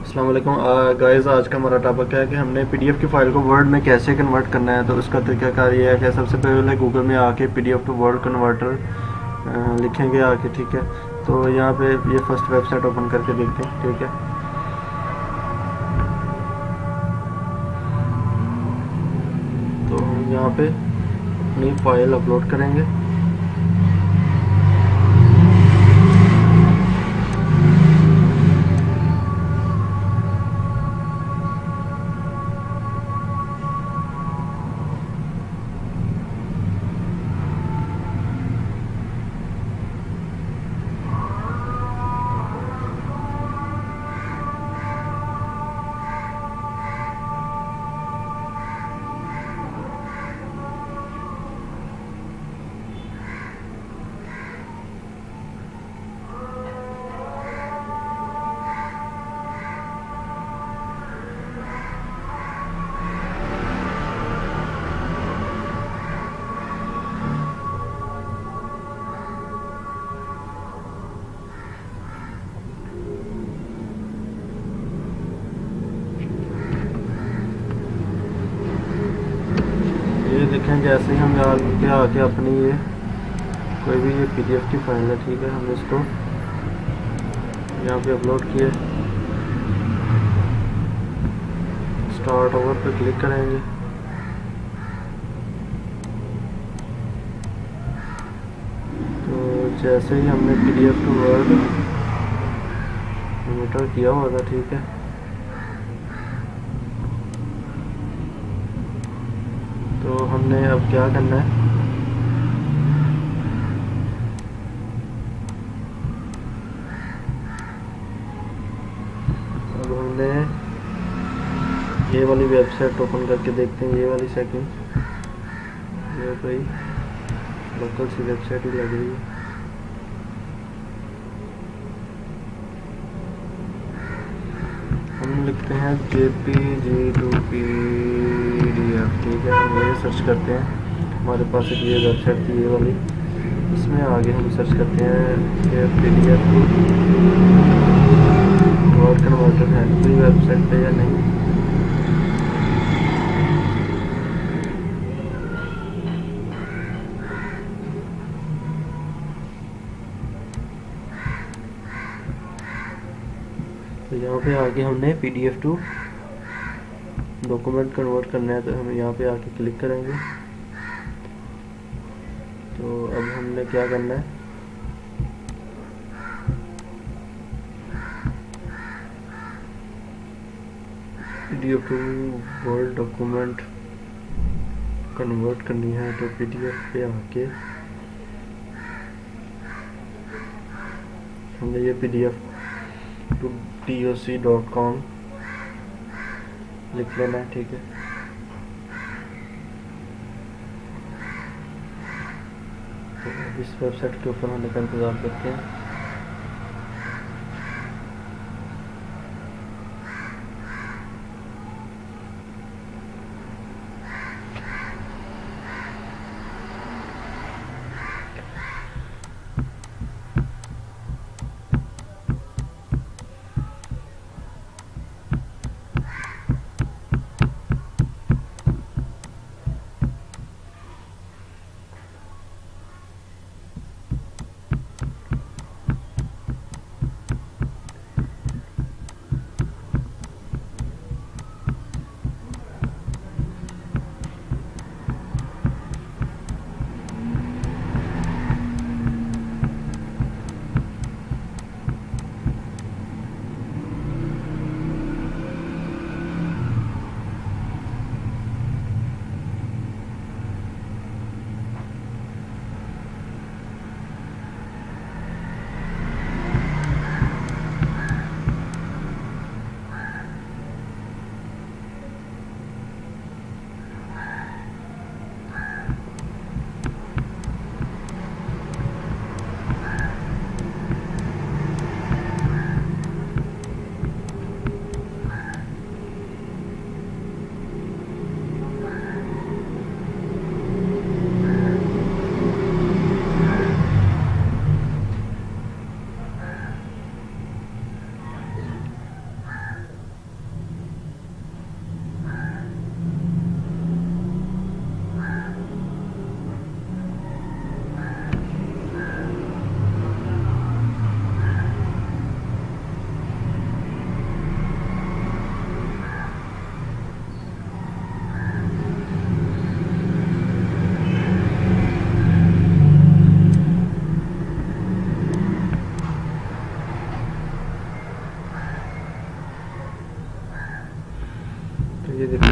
अस्सलाम वालेकुम गाइस, आज का हमारा टॉपिक है कि हमने पीडीएफ की फ़ाइल को वर्ड में कैसे कन्वर्ट करना है। तो उसका तरीकाकार ये है कि सबसे पहले गूगल में आके पीडीएफ टू वर्ड कन्वर्टर लिखेंगे आके, ठीक है। तो यहाँ पे ये फर्स्ट वेबसाइट ओपन करके देखते हैं, ठीक है। तो हम यहाँ पे अपनी फ़ाइल अपलोड करेंगे। ये देखें, जैसे ही हम यहाँ आके अपनी ये कोई भी ये पीडीएफ की फाइल है, ठीक है, हम इसको यहाँ पे अपलोड किए, स्टार्ट ओवर पे क्लिक करेंगे। तो जैसे ही हमने पीडीएफ टू वर्ड कन्वर्टर किया हुआ था, ठीक है, तो हमने अब क्या करना है, अब हमने ये वाली वेबसाइट ओपन करके देखते हैं। ये वाली सेकंड, ये कोई लोकल सी वेबसाइट ही लग रही है। हम लिखते हैं JPG टू PDF, ठीक है। हम ये सर्च करते हैं, हमारे पास एक ये वेबसाइट थी ये वाली, इसमें आगे हम सर्च करते हैं कि PDF वर्ड कन्वर्टर है कोई वेबसाइट पे या नहीं। तो यहाँ पे आके हमने PDF टू डॉक्यूमेंट कन्वर्ट करना है, तो हम यहाँ पे आके क्लिक करेंगे। तो अब हमने क्या करना है, PDF to word document convert करनी है। तो PDF पे आके हमने ये PDF टू doc.com लिख लेना है, ठीक है। तो इस वेबसाइट के ऊपर होने का इंतज़ार करते हैं।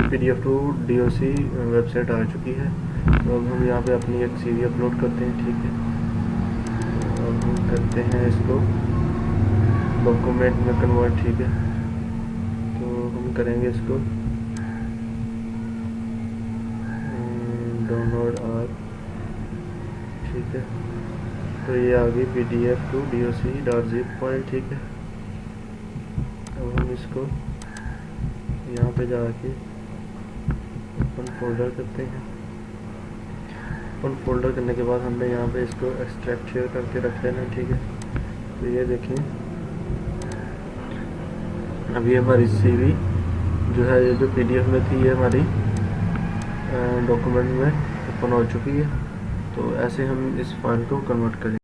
PDF टू DOC वेबसाइट आ चुकी है। तो अब हम यहाँ पे अपनी एक CV अपलोड करते हैं, ठीक है। तो अब हम करते हैं इसको डॉक्यूमेंट में कन्वर्ट, ठीक है। तो हम करेंगे इसको डाउनलोड आज, ठीक है। तो ये आ गई PDF टू DOC.zip फाइल, ठीक है। अब हम इसको यहाँ पे जाके ओपन फोल्डर करते हैं। ओपन फोल्डर करने के बाद हमने यहाँ पे इसको एक्सट्रैक्ट शेयर करके रख लेना, ठीक है। तो ये देखें, अभी हमारी CV जो है, ये जो PDF में थी, ये हमारी डॉक्यूमेंट में ओपन हो चुकी है। तो ऐसे हम इस फाइल को कन्वर्ट करें।